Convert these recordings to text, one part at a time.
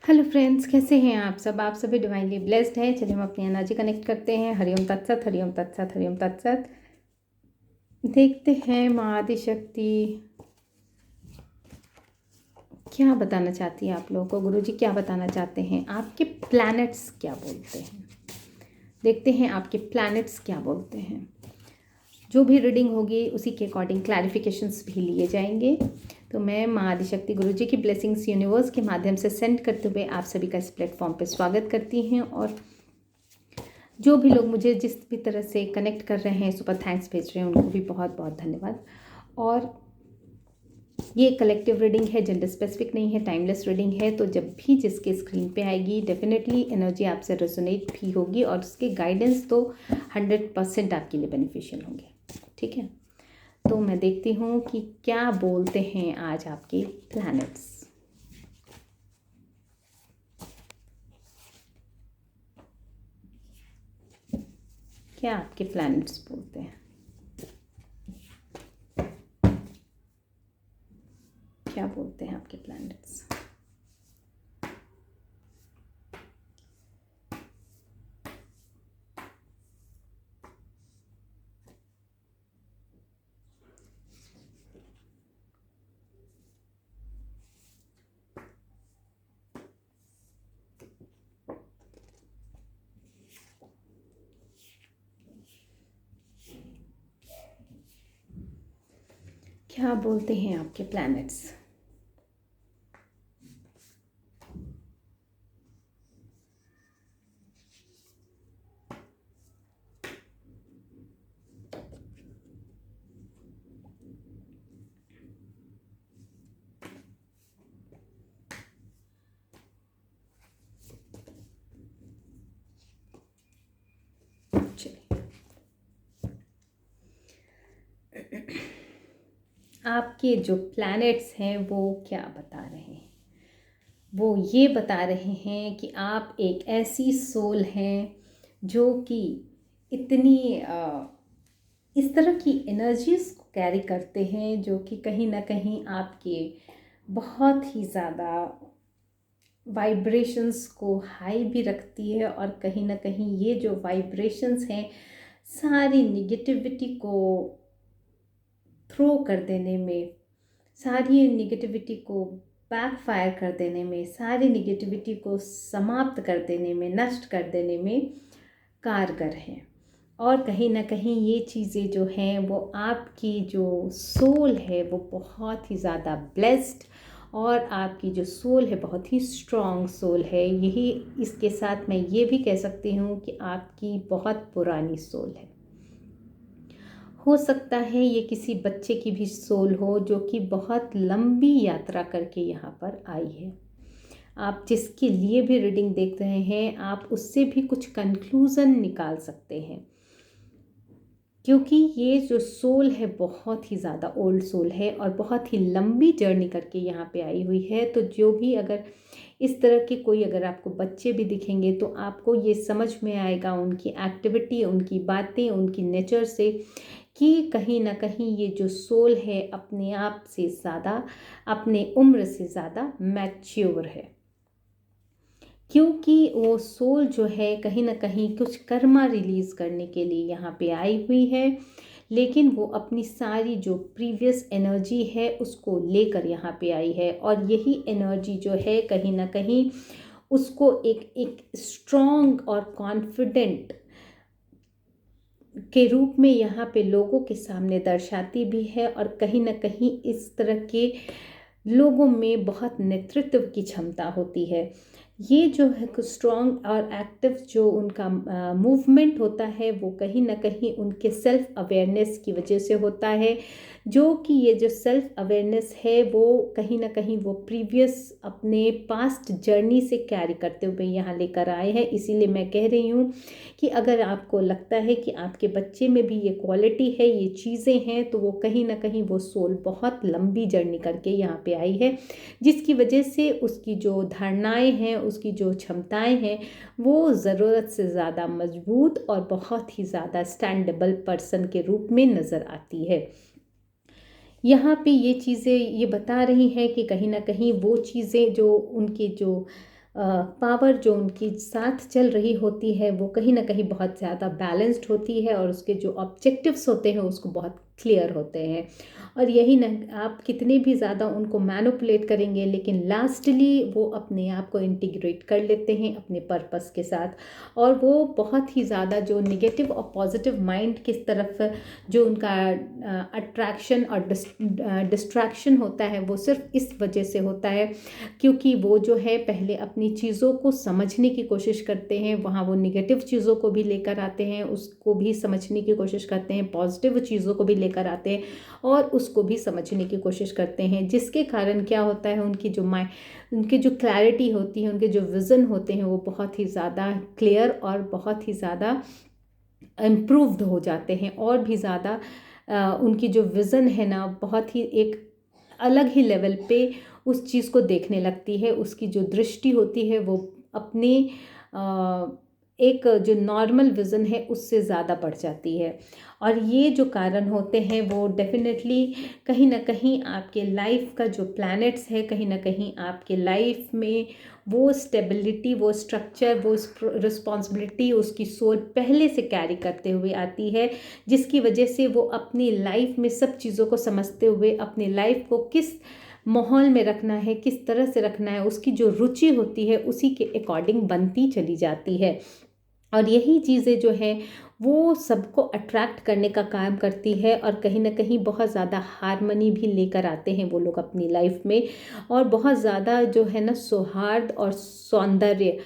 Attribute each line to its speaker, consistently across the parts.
Speaker 1: Hello friends, कैसे हैं आप सब? आप सभी डिवाइनली ब्लेस्ड हैं। चलिए हम अपनी एनर्जी कनेक्ट करते हैं। हरिओम तत्सत, हरिओम तत्सत, हरिओम तत्सत। देखते हैं माँ आदिशक्ति क्या बताना चाहती है आप लोगों को। गुरुजी क्या बताना चाहते हैं, आपके प्लैनेट्स क्या बोलते हैं। देखते हैं आपके प्लैनेट्स क्या बोलते हैं। जो भी रीडिंग होगी उसी के अकॉर्डिंग क्लैरिफिकेशंस भी लिए जाएंगे। तो मैं माँ आदिशक्ति गुरुजी की ब्लेसिंग्स यूनिवर्स के माध्यम से सेंड करते हुए आप सभी का इस प्लेटफॉर्म पे स्वागत करती हैं। और जो भी लोग मुझे जिस भी तरह से कनेक्ट कर रहे हैं, सुपर थैंक्स भेज रहे हैं, उनको भी बहुत बहुत धन्यवाद। और ये कलेक्टिव रीडिंग है, जेंडर स्पेसिफिक नहीं है, टाइमलेस रीडिंग है। तो जब भी जिसके स्क्रीन पे आएगी डेफिनेटली एनर्जी आपसे रेजोनेट भी होगी और उसके गाइडेंस तो 100% आपके लिए बेनिफिशियल होंगे। ठीक है, तो मैं देखती हूँ कि क्या बोलते हैं आज आपके प्लैनेट्स। क्या आपके प्लैनेट्स बोलते हैं, क्या बोलते हैं आपके प्लैनेट्स। क्या बोलते हैं आपके प्लैनेट्स। आपके जो प्लैनेट्स हैं वो क्या बता रहे हैं, वो ये बता रहे हैं कि आप एक ऐसी सोल हैं जो कि इतनी इस तरह की एनर्जीज को कैरी करते हैं जो कि कहीं ना कहीं आपके बहुत ही ज़्यादा वाइब्रेशंस को हाई भी रखती है। और कहीं ना कहीं ये जो वाइब्रेशंस हैं सारी निगेटिविटी को थ्रो कर देने में, सारी निगेटिविटी को बैकफायर कर देने में, सारी निगेटिविटी को समाप्त कर देने में, नष्ट कर देने में कारगर हैं। और कहीं ना कहीं ये चीज़ें जो हैं वो आपकी जो सोल है वो बहुत ही ज़्यादा ब्लेस्ड, और आपकी जो सोल है बहुत ही स्ट्रॉन्ग सोल है। यही इसके साथ मैं ये भी कह सकती हूँ कि आपकी बहुत पुरानी सोल है। हो सकता है ये किसी बच्चे की भी सोल हो जो कि बहुत लंबी यात्रा करके यहाँ पर आई है। आप जिसके लिए भी रीडिंग देख रहे हैं आप उससे भी कुछ कंक्लूज़न निकाल सकते हैं, क्योंकि ये जो सोल है बहुत ही ज़्यादा ओल्ड सोल है और बहुत ही लंबी जर्नी करके यहाँ पे आई हुई है। तो जो भी अगर इस तरह के कोई अगर आपको बच्चे भी दिखेंगे तो आपको ये समझ में आएगा उनकी एक्टिविटी, उनकी बातें, उनकी नेचर से कि कहीं ना कहीं ये जो सोल है अपने आप से ज़्यादा, अपने उम्र से ज़्यादा मैच्योर है। क्योंकि वो सोल जो है कहीं ना कहीं कुछ कर्मा रिलीज़ करने के लिए यहाँ पे आई हुई है, लेकिन वो अपनी सारी जो प्रीवियस एनर्जी है उसको लेकर यहाँ पे आई है। और यही एनर्जी जो है कहीं ना कहीं उसको एक एक स्ट्रॉन्ग और कॉन्फिडेंट के रूप में यहाँ पे लोगों के सामने दर्शाती भी है। और कहीं ना कहीं इस तरह के लोगों में बहुत नेतृत्व की क्षमता होती है। ये जो है स्ट्रॉन्ग और एक्टिव जो उनका मूवमेंट होता है वो कहीं ना कहीं उनके सेल्फ अवेयरनेस की वजह से होता है, जो कि ये जो सेल्फ अवेयरनेस है वो कहीं ना कहीं वो प्रीवियस अपने पास्ट जर्नी से कैरी करते हुए यहाँ लेकर आए हैं। इसीलिए मैं कह रही हूँ कि अगर आपको लगता है कि आपके बच्चे में भी ये क्वालिटी है, ये चीज़ें हैं, तो वो कहीं ना कहीं वो सोल बहुत लंबी जर्नी करके यहाँ पे आई है, जिसकी वजह से उसकी जो धारणाएं हैं, उसकी जो क्षमताएं हैं वो ज़रूरत से ज़्यादा मजबूत और बहुत ही ज़्यादा स्टैंडेबल पर्सन के रूप में नज़र आती है। यहाँ पे ये चीज़ें ये बता रही हैं कि कहीं ना कहीं वो चीज़ें जो उनके जो पावर जो उनकी साथ चल रही होती है वो कहीं ना कहीं बहुत ज़्यादा बैलेंस्ड होती है और उसके जो ऑब्जेक्टिव्स होते हैं उसको बहुत क्लियर होते हैं। और यही न, आप कितने भी ज़्यादा उनको मैनिपुलेट करेंगे लेकिन लास्टली वो अपने आप को इंटीग्रेट कर लेते हैं अपने पर्पस के साथ। और वो बहुत ही ज़्यादा जो नेगेटिव और पॉजिटिव माइंड की तरफ जो उनका अट्रैक्शन और डिस्ट्रैक्शन होता है वो सिर्फ इस वजह से होता है क्योंकि वो जो है पहले अपनी चीज़ों को समझने की कोशिश करते हैं, वहाँ वो निगेटिव चीज़ों को भी लेकर आते हैं, उसको भी समझने की कोशिश करते हैं, पॉजिटिव चीज़ों को भी लेकर आते हैं और उसको भी समझने की कोशिश करते हैं, जिसके कारण क्या होता है उनकी जो क्लैरिटी होती है, उनके जो विज़न होते हैं वो बहुत ही ज़्यादा क्लियर और बहुत ही ज़्यादा इम्प्रूव्ड हो जाते हैं और भी ज़्यादा उनकी जो विज़न है ना बहुत ही एक अलग ही लेवल पे उस चीज़ को देखने लगती है। उसकी जो दृष्टि होती है वो अपने एक जो नॉर्मल विज़न है उससे ज़्यादा बढ़ जाती है। और ये जो कारण होते हैं वो डेफिनेटली कहीं ना कहीं आपके लाइफ का जो प्लैनेट्स है कहीं ना कहीं आपके लाइफ में वो स्टेबिलिटी, वो स्ट्रक्चर, वो रिस्पॉन्सिबिलिटी उसकी सोल पहले से कैरी करते हुए आती है, जिसकी वजह से वो अपनी लाइफ में सब चीज़ों को समझते हुए अपनी लाइफ को किस माहौल में रखना है, किस तरह से रखना है, उसकी जो रुचि होती है उसी के अकॉर्डिंग बनती चली जाती है। और यही चीज़ें जो हैं वो सबको अट्रैक्ट करने का काम करती है और कहीं ना कहीं बहुत ज़्यादा हार्मनी भी लेकर आते हैं वो लोग अपनी लाइफ में। और बहुत ज़्यादा जो है ना सौहार्द और सौंदर्य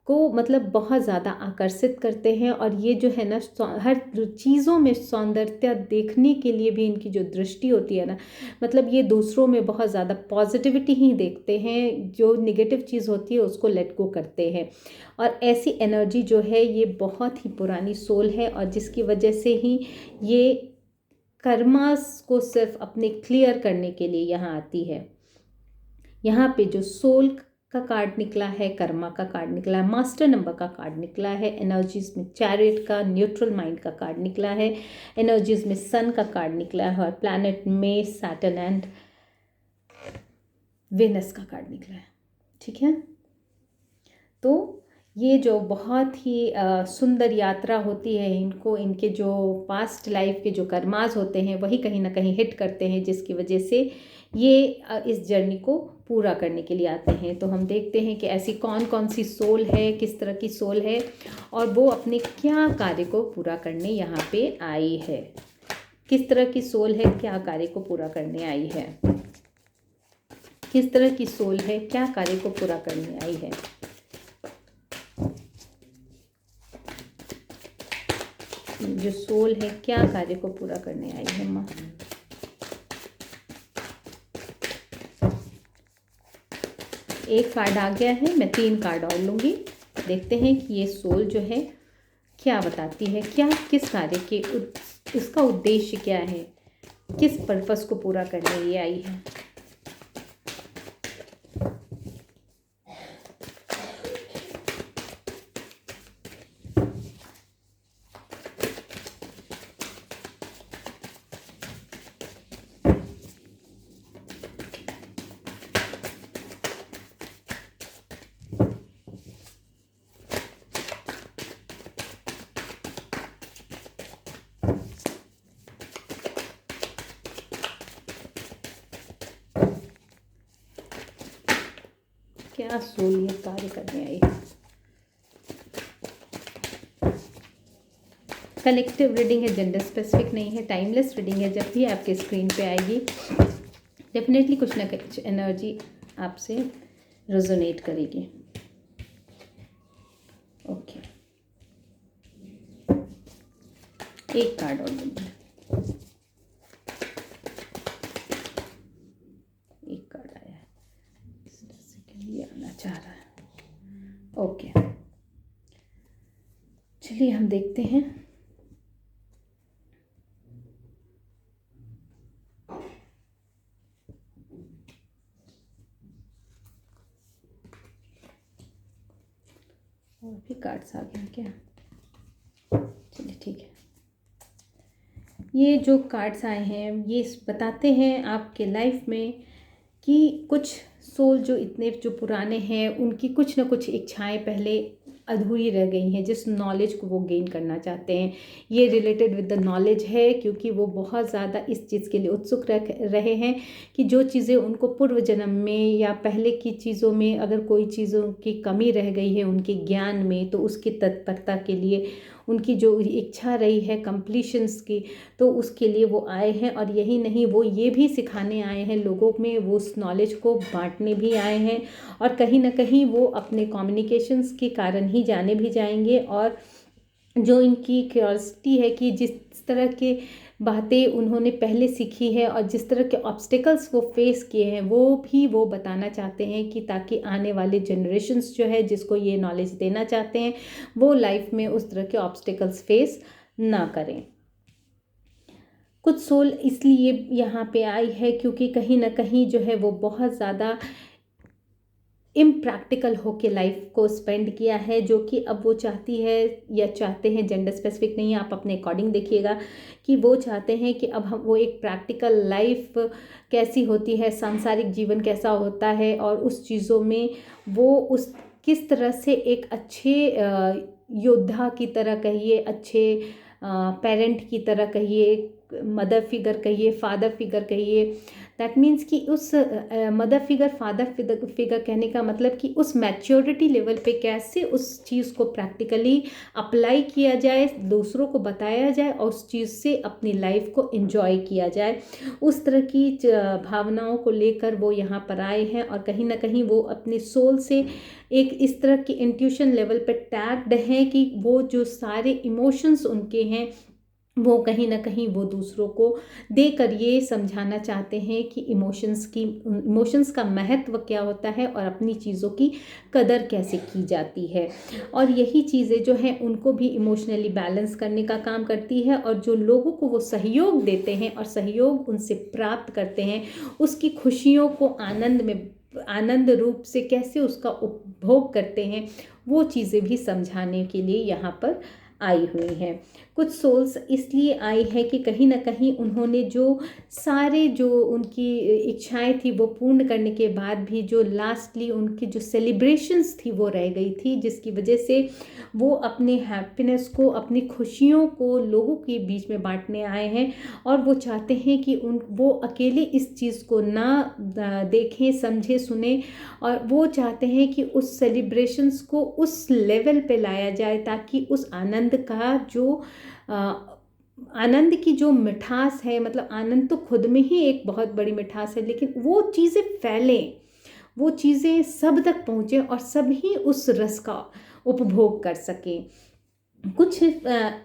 Speaker 1: को मतलब बहुत ज़्यादा आकर्षित करते हैं। और ये जो है ना हर चीज़ों में सौंदर्यता देखने के लिए भी इनकी जो दृष्टि होती है ना, मतलब ये दूसरों में बहुत ज़्यादा पॉजिटिविटी ही देखते हैं, जो निगेटिव चीज़ होती है उसको लेट गो करते हैं। और ऐसी एनर्जी जो है ये बहुत ही पुरानी सोल है और जिसकी वजह से ही ये कर्मास को सिर्फ अपने क्लियर करने के लिए यहाँ आती है। यहाँ पे जो सोल का कार्ड निकला है, कर्मा का कार्ड निकला है, मास्टर नंबर का कार्ड निकला है, एनर्जीज में चैरिट का, न्यूट्रल माइंड का कार्ड निकला है, एनर्जीज में सन का कार्ड निकला है और प्लैनेट में सैटर्न एंड वेनस का कार्ड निकला है। ठीक है, तो ये जो बहुत ही सुंदर यात्रा होती है, इनको इनके जो पास्ट लाइफ के जो कर्मास होते हैं वही कहीं ना कहीं हिट करते हैं, जिसकी वजह से ये इस जर्नी को पूरा करने के लिए आते हैं। तो हम देखते हैं कि ऐसी कौन कौन सी सोल है, किस तरह की सोल है और वो अपने क्या कार्य को पूरा करने यहाँ पे आई है। किस तरह की सोल है, क्या कार्य को पूरा करने आई है, किस तरह की सोल है, क्या कार्य को पूरा करने आई है। जो सोल है क्या कार्य को पूरा करने आई है माँ। एक कार्ड आ गया है, मैं 3 कार्ड और लूँगी। देखते हैं कि ये सोल जो है क्या बताती है, क्या किस कार्य के इसका उद्देश्य क्या है, किस पर्पस को पूरा करने ये आई है। क्या सोल ये कार्य करने आई है। कलेक्टिव रीडिंग है, जेंडर स्पेसिफिक नहीं है, टाइमलेस रीडिंग है। जब भी आपके स्क्रीन पे आएगी डेफिनेटली कुछ ना कुछ एनर्जी आपसे रेजोनेट करेगी। ओके, एक कार्ड और दूंगी, एक कार्ड आया है, इस तरह से क्यों ये आना चाह रहा है। ओके, चलिए हम देखते हैं। और भी कार्ड्स आ गए क्या, चलिए ठीक है। ये जो कार्ड्स आए हैं ये बताते हैं आपके लाइफ में कि कुछ सोल जो इतने जो पुराने हैं उनकी कुछ ना कुछ इच्छाएं पहले अधूरी रह गई हैं, जिस नॉलेज को वो गेन करना चाहते हैं। ये रिलेटेड विद द नॉलेज है, क्योंकि वो बहुत ज़्यादा इस चीज़ के लिए उत्सुक रहे हैं कि जो चीज़ें उनको पूर्व जन्म में या पहले की चीज़ों में अगर कोई चीज़ों की कमी रह गई है उनके ज्ञान में, तो उसकी तत्परता के लिए उनकी जो इच्छा रही है कंप्लीशंस की, तो उसके लिए वो आए हैं। और यही नहीं, वो ये भी सिखाने आए हैं लोगों में, वो उस नॉलेज को बांटने भी आए हैं। और कहीं ना कहीं वो अपने कम्युनिकेशंस के कारण ही जाने भी जाएंगे। और जो इनकी क्यूरियोसिटी है कि जिस तरह के बातें उन्होंने पहले सीखी है और जिस तरह के ऑब्स्टिकल्स वो फेस किए हैं, वो भी वो बताना चाहते हैं कि ताकि आने वाले जनरेशन्स जो है जिसको ये नॉलेज देना चाहते हैं, वो लाइफ में उस तरह के ऑब्स्टिकल्स फेस ना करें। कुछ सोल इसलिए यहाँ पे आई है क्योंकि कहीं ना कहीं जो है वो बहुत ज़्यादा इम्प्रैक्टिकल होके लाइफ को स्पेंड किया है, जो कि अब वो चाहती है या चाहते हैं, जेंडर स्पेसिफिक नहीं है, आप अपने अकॉर्डिंग देखिएगा, कि वो चाहते हैं कि अब हम वो एक प्रैक्टिकल लाइफ कैसी होती है, सांसारिक जीवन कैसा होता है, और उस चीज़ों में वो उस किस तरह से एक अच्छे योद्धा की तरह कहिए, अच्छे पेरेंट की तरह कहिए, मदर फिगर कहिए, फादर फिगर कहिए। दैट मीन्स कि उस मदर फिगर, फादर फिगर कहने का मतलब कि उस मैच्योरिटी लेवल पे कैसे उस चीज़ को प्रैक्टिकली अप्लाई किया जाए, दूसरों को बताया जाए और उस चीज़ से अपनी लाइफ को एंजॉय किया जाए, उस तरह की भावनाओं को लेकर वो यहाँ पर आए हैं। और कहीं ना कहीं वो अपने सोल से एक इस तरह की इंट्यूशन लेवल पे टैग्ड हैं कि वो जो सारे इमोशंस उनके हैं वो कहीं ना कहीं वो दूसरों को देकर ये समझाना चाहते हैं कि इमोशंस का महत्व क्या होता है और अपनी चीज़ों की कदर कैसे की जाती है। और यही चीज़ें जो हैं उनको भी इमोशनली बैलेंस करने का काम करती है। और जो लोगों को वो सहयोग देते हैं और सहयोग उनसे प्राप्त करते हैं, उसकी खुशियों को आनंद रूप से कैसे उसका उपभोग करते हैं, वो चीज़ें भी समझाने के लिए यहाँ पर आई हुई हैं। कुछ सोल्स इसलिए आई है कि कहीं ना कहीं उन्होंने जो सारे जो उनकी इच्छाएं थी वो पूर्ण करने के बाद भी जो लास्टली उनकी जो सेलिब्रेशंस थी वो रह गई थी, जिसकी वजह से वो अपने हैप्पीनेस को, अपनी खुशियों को लोगों के बीच में बांटने आए हैं। और वो चाहते हैं कि वो अकेले इस चीज़ को ना देखें, समझे, सुने, और वो चाहते हैं कि उस सेलिब्रेशंस को उस लेवल पे लाया जाए ताकि उस आनंद का जो आनंद की जो मिठास है, मतलब आनंद तो खुद में ही एक बहुत बड़ी मिठास है, लेकिन वो चीज़ें फैलें, वो चीज़ें सब तक पहुँचे और सब ही उस रस का उपभोग कर सकें। कुछ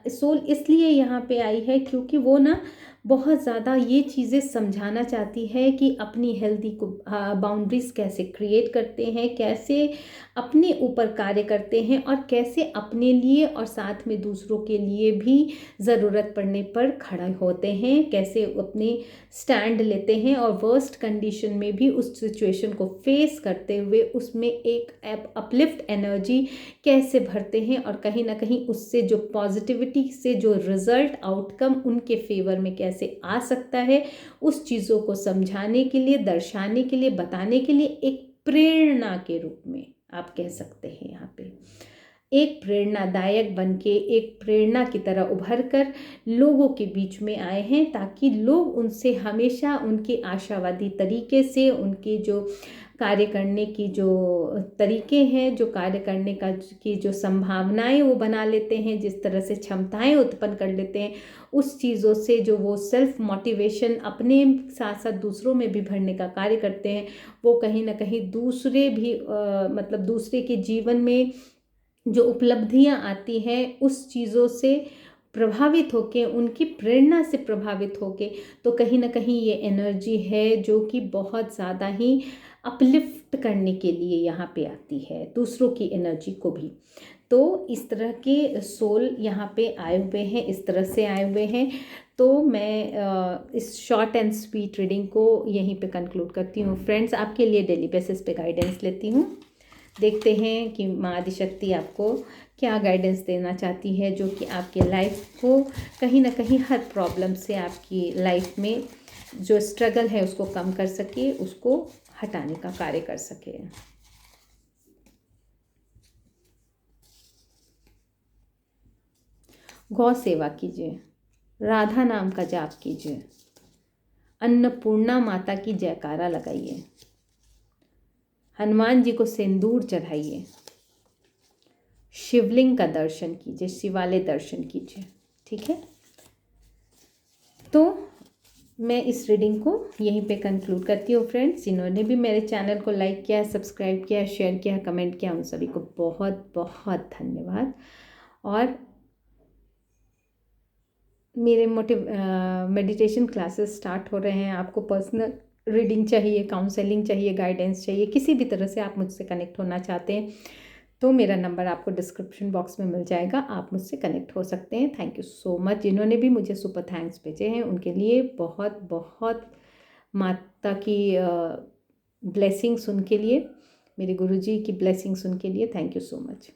Speaker 1: सोल इसलिए यहाँ पे आई है क्योंकि वो ना बहुत ज़्यादा ये चीज़ें समझाना चाहती है कि अपनी हेल्दी को बाउंड्रीज कैसे क्रिएट करते हैं, कैसे अपने ऊपर कार्य करते हैं, और कैसे अपने लिए और साथ में दूसरों के लिए भी ज़रूरत पड़ने पर खड़े होते हैं, कैसे अपने स्टैंड लेते हैं और वर्स्ट कंडीशन में भी उस सिचुएशन को फेस करते हुए उसमें एक अपलिफ्ट एनर्जी कैसे भरते हैं, और कहीं ना कहीं उससे जो पॉजिटिविटी से जो रिजल्ट आउटकम उनके फेवर में कैसे आ सकता है, उस चीज़ों को समझाने के लिए, दर्शाने के लिए, बताने के लिए एक प्रेरणा के रूप में आप कह सकते हैं, यहाँ पे एक प्रेरणादायक बन के, एक प्रेरणा की तरह उभर कर लोगों के बीच में आए हैं, ताकि लोग उनसे हमेशा उनके आशावादी तरीके से, उनके जो कार्य करने की जो तरीके हैं, जो कार्य करने का की जो संभावनाएं वो बना लेते हैं, जिस तरह से क्षमताएं उत्पन्न कर लेते हैं, उस चीज़ों से जो वो सेल्फ मोटिवेशन अपने साथ साथ दूसरों में भी भरने का कार्य करते हैं, वो कहीं ना कहीं दूसरे भी मतलब दूसरे के जीवन में जो उपलब्धियां आती हैं उस चीज़ों से प्रभावित होके, उनकी प्रेरणा से प्रभावित होके, तो कहीं ना कहीं ये एनर्जी है जो कि बहुत ज़्यादा ही अपलिफ्ट करने के लिए यहाँ पे आती है, दूसरों की एनर्जी को भी। तो इस तरह के सोल यहाँ पे आए हुए हैं, इस तरह से आए हुए हैं। तो मैं इस शॉर्ट एंड स्वीट रीडिंग को यहीं पे कंक्लूड करती हूँ। फ्रेंड्स, आपके लिए डेली बेसिस पे गाइडेंस लेती हूँ। देखते हैं कि माँ आदिशक्ति आपको क्या गाइडेंस देना चाहती है, जो कि आपके लाइफ को कहीं ना कहीं हर प्रॉब्लम से, आपकी लाइफ में जो स्ट्रगल है उसको कम कर सके, उसको हटाने का कार्य कर सके। गौ सेवा कीजिए, राधा नाम का जाप कीजिए, अन्नपूर्णा माता की जयकारा लगाइए, हनुमान जी को सिंदूर चढ़ाइए, शिवलिंग का दर्शन कीजिए, शिवालय दर्शन कीजिए। ठीक है, तो मैं इस रीडिंग को यहीं पे कंक्लूड करती हूँ। फ्रेंड्स, जिन्होंने भी मेरे चैनल को लाइक किया, सब्सक्राइब किया, शेयर किया, कमेंट किया, उन सभी को बहुत बहुत धन्यवाद। और मेरे मेडिटेशन क्लासेस स्टार्ट हो रहे हैं। आपको पर्सनल रीडिंग चाहिए, काउंसलिंग चाहिए, गाइडेंस चाहिए, किसी भी तरह से आप मुझसे कनेक्ट होना चाहते हैं तो मेरा नंबर आपको डिस्क्रिप्शन बॉक्स में मिल जाएगा, आप मुझसे कनेक्ट हो सकते हैं। Thank you so much. जिन्होंने भी मुझे सुपर थैंक्स भेजे हैं उनके लिए बहुत बहुत माता की ब्लेसिंग्स, उनके लिए मेरे गुरुजी की ब्लेसिंग्स उनके लिए। Thank you so much.